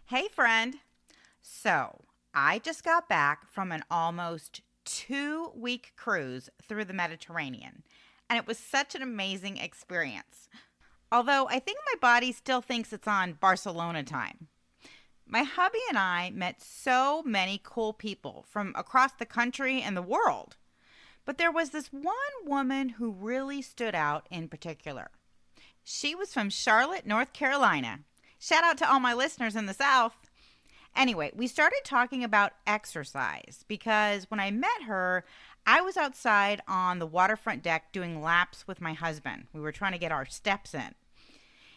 Hey, friend. So, I just got back from an almost 2 week cruise through the Mediterranean, and it was such an amazing experience. Although I think my body still thinks it's on Barcelona time. My hubby and I met so many cool people from across the country and the world. But there was this one woman who really stood out in particular. She was from Charlotte, North Carolina. Shout out to all my listeners in the South. Anyway, we started talking about exercise because when I met her, I was outside on the waterfront deck doing laps with my husband. We were trying to get our steps in.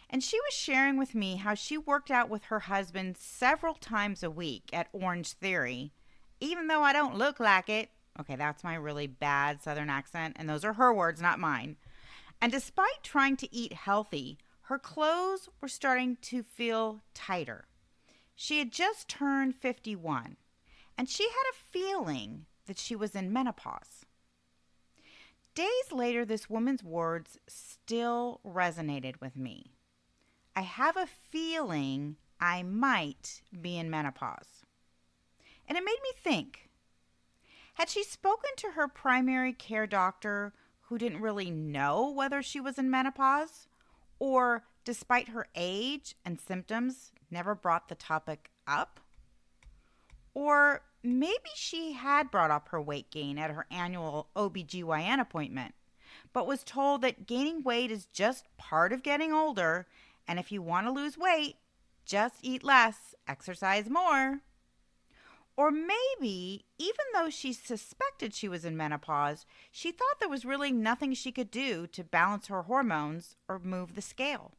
And she was sharing with me how she worked out with her husband several times a week at Orange Theory, even though I don't look like it. Okay, that's my really bad Southern accent, and those are her words, not mine. And despite trying to eat healthy, her clothes were starting to feel tighter. She had just turned 51, and she had a feeling that she was in menopause. Days later, this woman's words still resonated with me. I have a feeling I might be in menopause. And it made me think, had she spoken to her primary care doctor who didn't really know whether she was in menopause? Or, despite her age and symptoms, never brought the topic up? Or maybe she had brought up her weight gain at her annual OBGYN appointment, but was told that gaining weight is just part of getting older, and if you want to lose weight, just eat less, exercise more. Or maybe, even though she suspected she was in menopause, she thought there was really nothing she could do to balance her hormones or move the scale.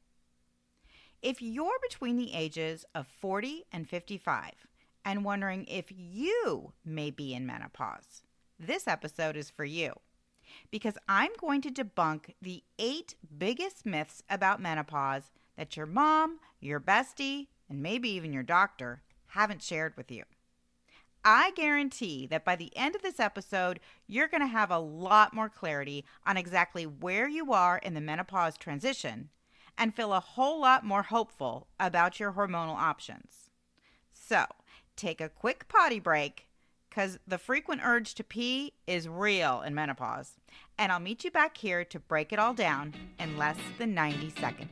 If you're between the ages of 40 and 55 and wondering if you may be in menopause, this episode is for you. Because I'm going to debunk the 8 biggest myths about menopause that your mom, your bestie, and maybe even your doctor haven't shared with you. I guarantee that by the end of this episode, you're going to have a lot more clarity on exactly where you are in the menopause transition and feel a whole lot more hopeful about your hormonal options. So, take a quick potty break because the frequent urge to pee is real in menopause. And I'll meet you back here to break it all down in less than 90 seconds.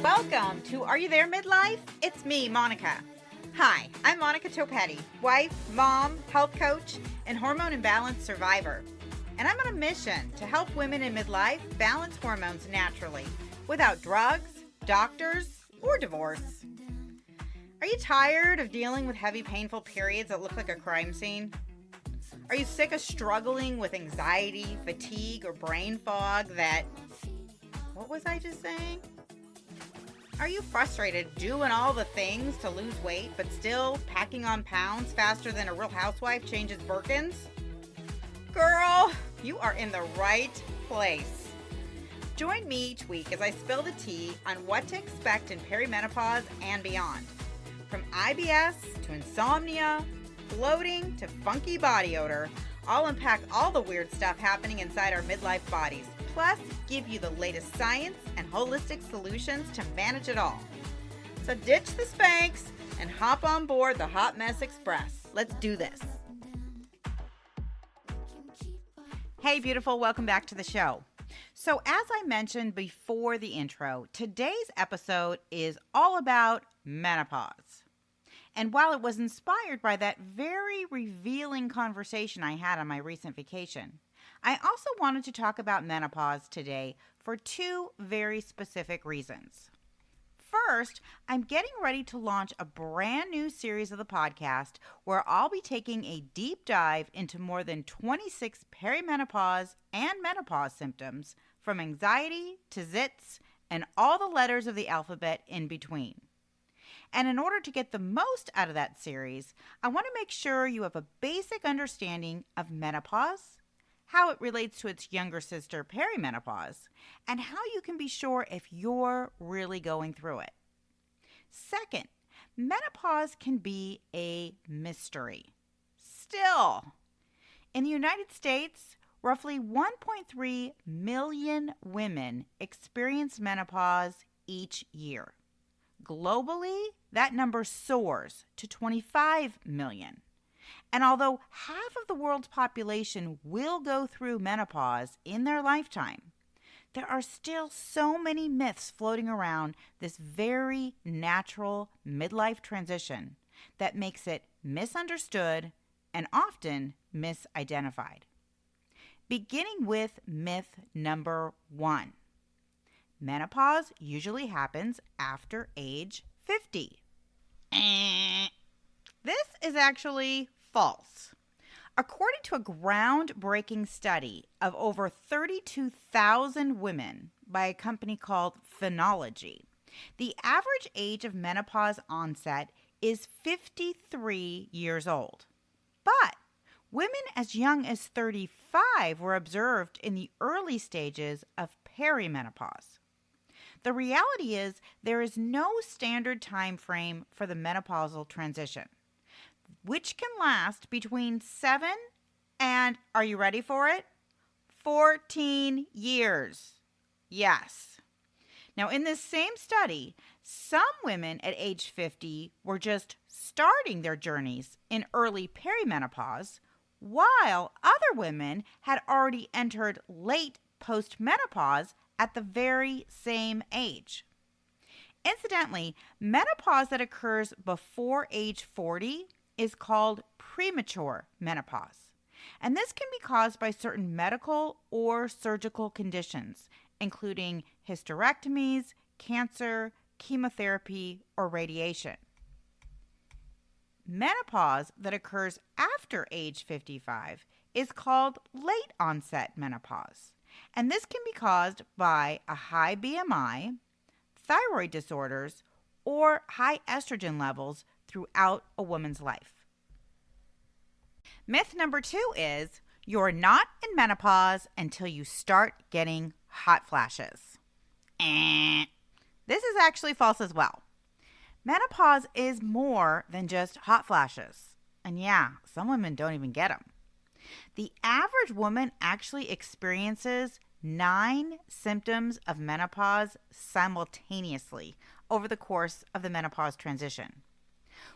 Welcome to Are You There Midlife? It's me, Monica. Hi, I'm Monica Topetti, wife, mom, health coach, and hormone imbalance survivor. And I'm on a mission to help women in midlife balance hormones naturally without drugs, doctors, or divorce. Are you tired of dealing with heavy, painful periods that look like a crime scene? Are you sick of struggling with anxiety, fatigue, or brain fog that... What was I just saying? Are you frustrated doing all the things to lose weight but still packing on pounds faster than a real housewife changes Birkins? Girl, you are in the right place. Join me each week as I spill the tea on what to expect in perimenopause and beyond. From IBS to insomnia, bloating to funky body odor, I'll unpack all the weird stuff happening inside our midlife bodies. Plus, give you the latest science and holistic solutions to manage it all. So ditch the Spanx and hop on board the Hot Mess Express. Let's do this. Hey, beautiful. Welcome back to the show. So as I mentioned before the intro, today's episode is all about menopause. And while it was inspired by that very revealing conversation I had on my recent vacation, I also wanted to talk about menopause today for 2 very specific reasons. First, I'm getting ready to launch a brand new series of the podcast where I'll be taking a deep dive into more than 26 perimenopause and menopause symptoms, from anxiety to zits and all the letters of the alphabet in between. And in order to get the most out of that series, I want to make sure you have a basic understanding of menopause, how it relates to its younger sister, perimenopause, and how you can be sure if you're really going through it. Second, menopause can be a mystery. Still, in the United States, roughly 1.3 million women experience menopause each year. Globally, that number soars to 25 million. And although half of the world's population will go through menopause in their lifetime, there are still so many myths floating around this very natural midlife transition that makes it misunderstood and often misidentified. Beginning with myth number 1. Menopause usually happens after age 50. This is actually false. According to a groundbreaking study of over 32,000 women by a company called Phenology, the average age of menopause onset is 53 years old. But women as young as 35 were observed in the early stages of perimenopause. The reality is there is no standard time frame for the menopausal transition, which can last between 7 and, are you ready for it? 14 years. Yes. Now, in this same study, some women at age 50 were just starting their journeys in early perimenopause, while other women had already entered late postmenopause at the very same age. Incidentally, menopause that occurs before age 40 is called premature menopause. And this can be caused by certain medical or surgical conditions, including hysterectomies, cancer, chemotherapy, or radiation. Menopause that occurs after age 55 is called late onset menopause. And this can be caused by a high BMI, thyroid disorders, or high estrogen levels throughout a woman's life. Myth number 2 is you're not in menopause until you start getting hot flashes. This is actually false as well. Menopause is more than just hot flashes. And yeah, some women don't even get them. The average woman actually experiences 9 symptoms of menopause simultaneously over the course of the menopause transition.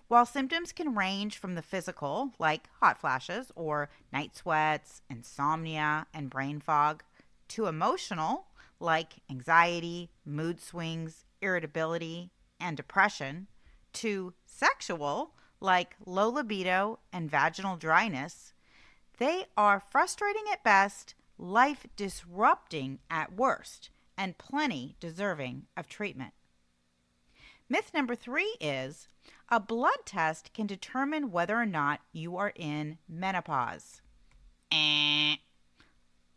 While symptoms can range from the physical, like hot flashes or night sweats, insomnia, and brain fog, to emotional, like anxiety, mood swings, irritability, and depression, to sexual, like low libido and vaginal dryness, they are frustrating at best, life-disrupting at worst, and plenty deserving of treatment. Myth number 3 is a blood test can determine whether or not you are in menopause.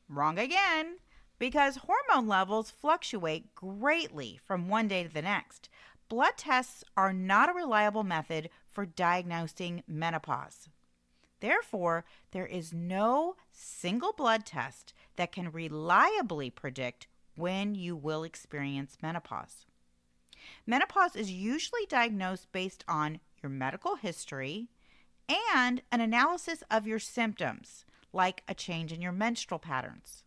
Wrong again, because hormone levels fluctuate greatly from one day to the next. Blood tests are not a reliable method for diagnosing menopause. Therefore, there is no single blood test that can reliably predict when you will experience menopause. Menopause is usually diagnosed based on your medical history and an analysis of your symptoms, like a change in your menstrual patterns.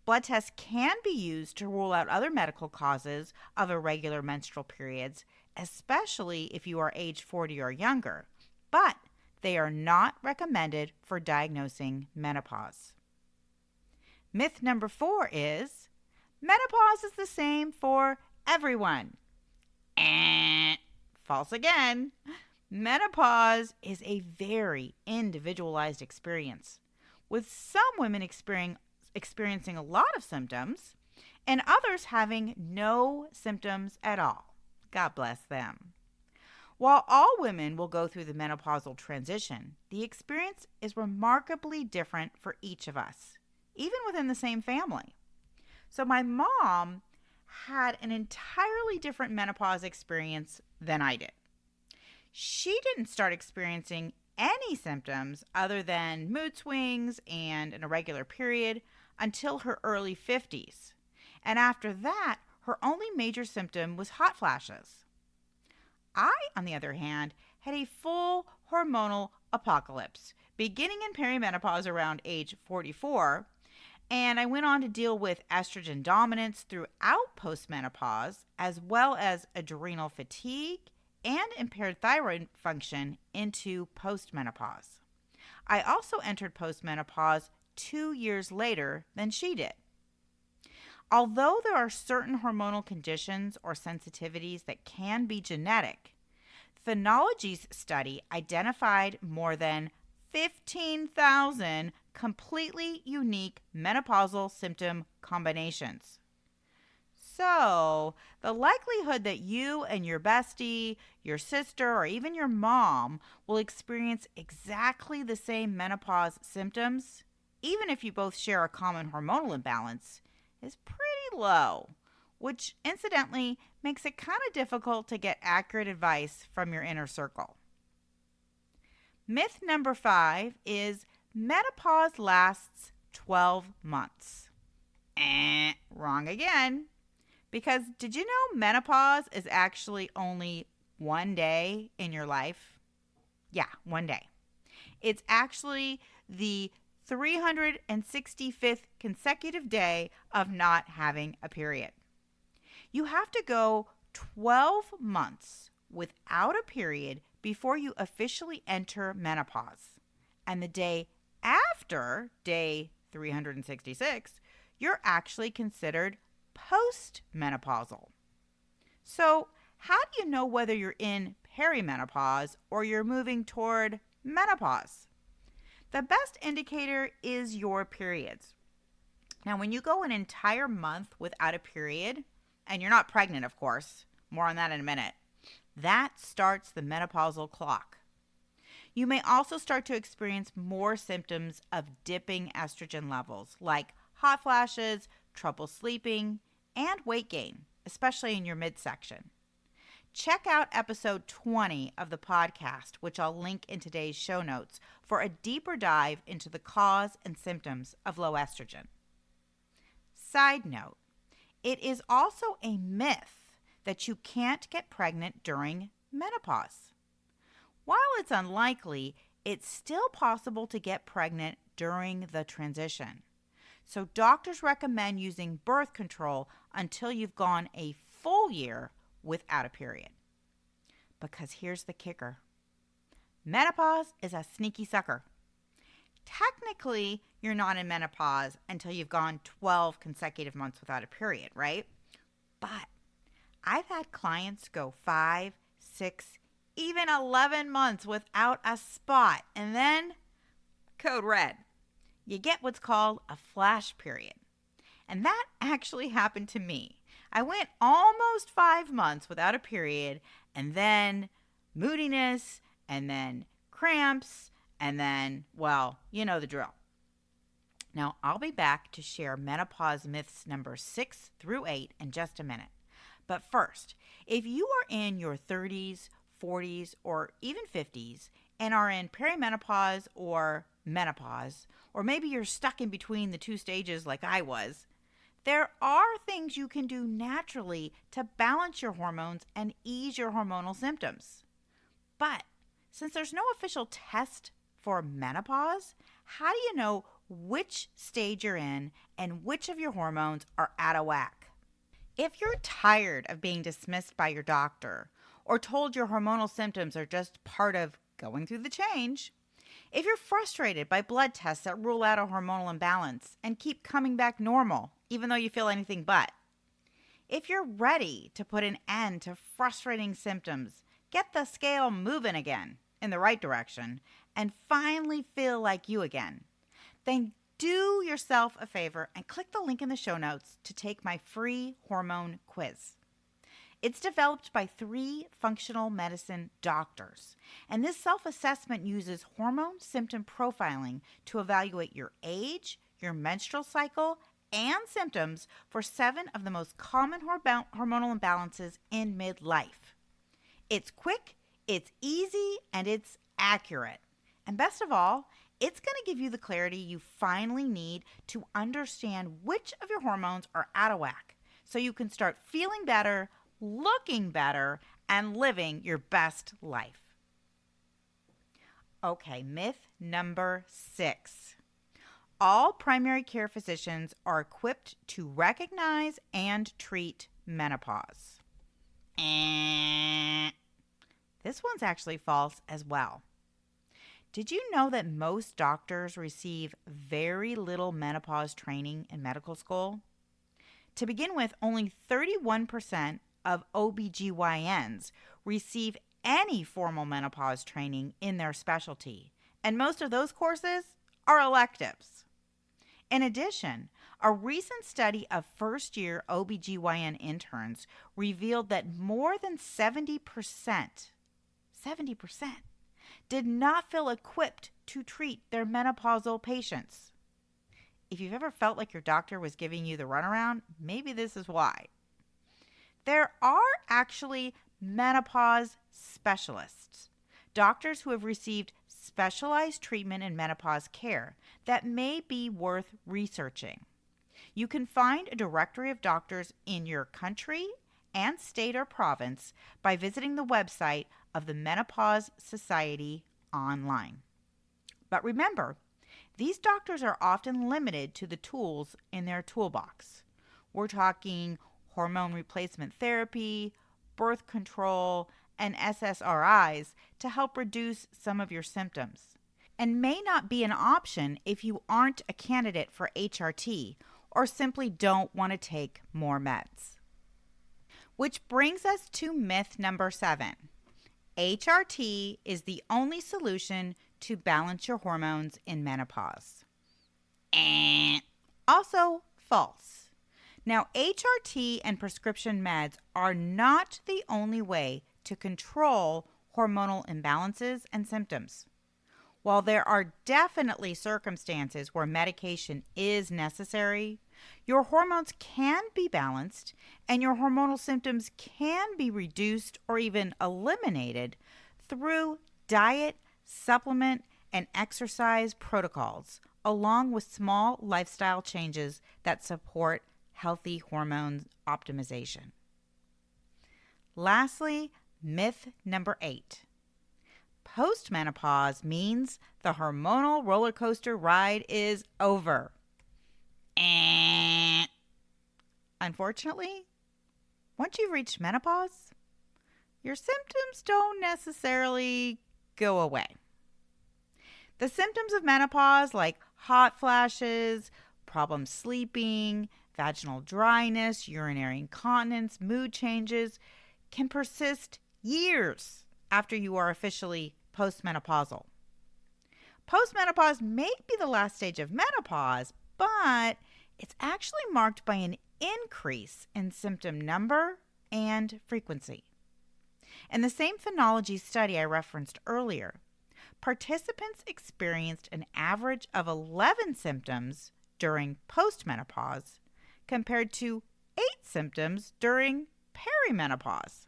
Blood tests can be used to rule out other medical causes of irregular menstrual periods, especially if you are age 40 or younger, but they are not recommended for diagnosing menopause. Myth number 4 is menopause is the same for everyone. False again. Menopause is a very individualized experience, with some women experiencing a lot of symptoms and others having no symptoms at all. God bless them. While all women will go through the menopausal transition, the experience is remarkably different for each of us, even within the same family. So my mom had an entirely different menopause experience than I did. She didn't start experiencing any symptoms other than mood swings and an irregular period until her early 50s. And after that, her only major symptom was hot flashes. I, on the other hand, had a full hormonal apocalypse, beginning in perimenopause around age 44, And I went on to deal with estrogen dominance throughout postmenopause, as well as adrenal fatigue and impaired thyroid function into postmenopause. I also entered postmenopause 2 years later than she did. Although there are certain hormonal conditions or sensitivities that can be genetic, Phenology's study identified more than 15,000 completely unique menopausal symptom combinations. So, the likelihood that you and your bestie, your sister, or even your mom will experience exactly the same menopause symptoms, even if you both share a common hormonal imbalance, is pretty low, which incidentally makes it kind of difficult to get accurate advice from your inner circle. Myth number 5 is menopause lasts 12 months. Wrong again. Because did you know menopause is actually only one day in your life? Yeah, one day. It's actually the 365th consecutive day of not having a period. You have to go 12 months without a period before you officially enter menopause. And the day after day 366, you're actually considered postmenopausal. So, how do you know whether you're in perimenopause or you're moving toward menopause? The best indicator is your periods. Now, when you go an entire month without a period, and you're not pregnant, of course, more on that in a minute, that starts the menopausal clock. You may also start to experience more symptoms of dipping estrogen levels, like hot flashes, trouble sleeping, and weight gain, especially in your midsection. Check out episode 20 of the podcast, which I'll link in today's show notes, for a deeper dive into the cause and symptoms of low estrogen. Side note, it is also a myth that you can't get pregnant during menopause. While it's unlikely, it's still possible to get pregnant during the transition. So doctors recommend using birth control until you've gone a full year without a period. Because here's the kicker. Menopause is a sneaky sucker. Technically, you're not in menopause until you've gone 12 consecutive months without a period, right? But I've had clients go 5, 6, even 11 months without a spot. And then, code red, you get what's called a flash period. And that actually happened to me. I went almost 5 months without a period, and then moodiness, and then cramps, and then, well, you know the drill. Now, I'll be back to share menopause myths number 6 through 8 in just a minute. But first, if you are in your 30s, 40s, or even 50s and are in perimenopause or menopause, or maybe you're stuck in between the two stages like I was, there are things you can do naturally to balance your hormones and ease your hormonal symptoms. But since there's no official test for menopause, how do you know which stage you're in and which of your hormones are out of whack? If you're tired of being dismissed by your doctor or told your hormonal symptoms are just part of going through the change, if you're frustrated by blood tests that rule out a hormonal imbalance and keep coming back normal even though you feel anything but, if you're ready to put an end to frustrating symptoms, get the scale moving again in the right direction, and finally feel like you again, then do yourself a favor and click the link in the show notes to take my free hormone quiz. It's developed by 3 functional medicine doctors, and this self-assessment uses hormone symptom profiling to evaluate your age, your menstrual cycle, and symptoms for 7 of the most common hormonal imbalances in midlife. It's quick, it's easy, and it's accurate. And best of all, it's going to give you the clarity you finally need to understand which of your hormones are out of whack so you can start feeling better, looking better, and living your best life. Okay, myth number 6. all primary care physicians are equipped to recognize and treat menopause. This one's actually false as well. Did you know that most doctors receive very little menopause training in medical school? To begin with, only 31% of OBGYNs receive any formal menopause training in their specialty, and most of those courses are electives. In addition, a recent study of first-year OBGYN interns revealed that more than 70% did not feel equipped to treat their menopausal patients. If you've ever felt like your doctor was giving you the runaround, maybe this is why. There are actually menopause specialists, doctors who have received specialized treatment in menopause care that may be worth researching. You can find a directory of doctors in your country and state or province by visiting the website of the Menopause Society online. But remember, these doctors are often limited to the tools in their toolbox. We're talking hormone replacement therapy, birth control, and SSRIs to help reduce some of your symptoms, and may not be an option if you aren't a candidate for HRT or simply don't want to take more meds. Which brings us to myth number 7. HRT is the only solution to balance your hormones in menopause. Also false. Now, HRT and prescription meds are not the only way to control hormonal imbalances and symptoms. While there are definitely circumstances where medication is necessary, your hormones can be balanced and your hormonal symptoms can be reduced or even eliminated through diet, supplement, and exercise protocols, along with small lifestyle changes that support healthy hormone optimization. Lastly, myth number 8. Postmenopause means the hormonal roller coaster ride is over. Unfortunately, once you've reached menopause, your symptoms don't necessarily go away. The symptoms of menopause, like hot flashes, problems sleeping, vaginal dryness, urinary incontinence, mood changes, can persist years after you are officially postmenopausal. Postmenopause may be the last stage of menopause, but it's actually marked by an increase in symptom number and frequency. In the same phenology study I referenced earlier, participants experienced an average of 11 symptoms during postmenopause compared to 8 symptoms during perimenopause.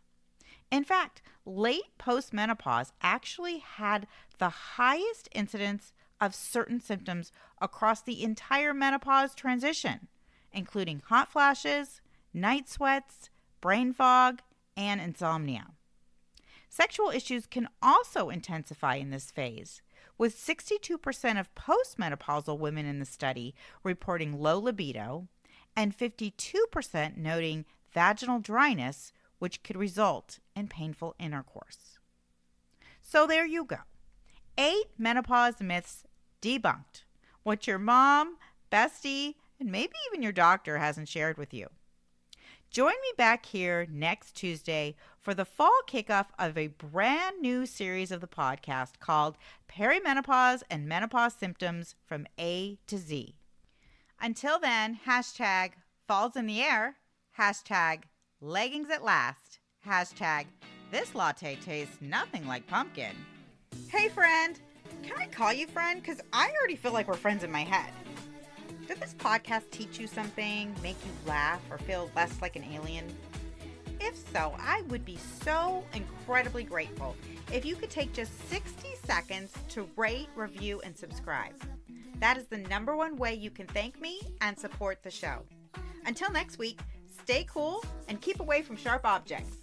In fact, late postmenopause actually had the highest incidence of certain symptoms across the entire menopause transition, including hot flashes, night sweats, brain fog, and insomnia. Sexual issues can also intensify in this phase, with 62% of postmenopausal women in the study reporting low libido and 52% noting vaginal dryness, which could result in painful intercourse. So there you go. 8 menopause myths debunked. What your mom, bestie, and maybe even your doctor hasn't shared with you. Join me back here next Tuesday for the fall kickoff of a brand new series of the podcast called Perimenopause and Menopause Symptoms from A to Z. Until then, hashtag falls in the air, hashtag leggings at last, hashtag this latte tastes nothing like pumpkin. Hey friend, can I call you friend? Because I already feel like we're friends in my head. Did this podcast teach you something, make you laugh, or feel less like an alien? If so, I would be so incredibly grateful if you could take just 60 seconds to rate, review, and subscribe. That is the number one way you can thank me and support the show. Until next week, stay cool and keep away from sharp objects.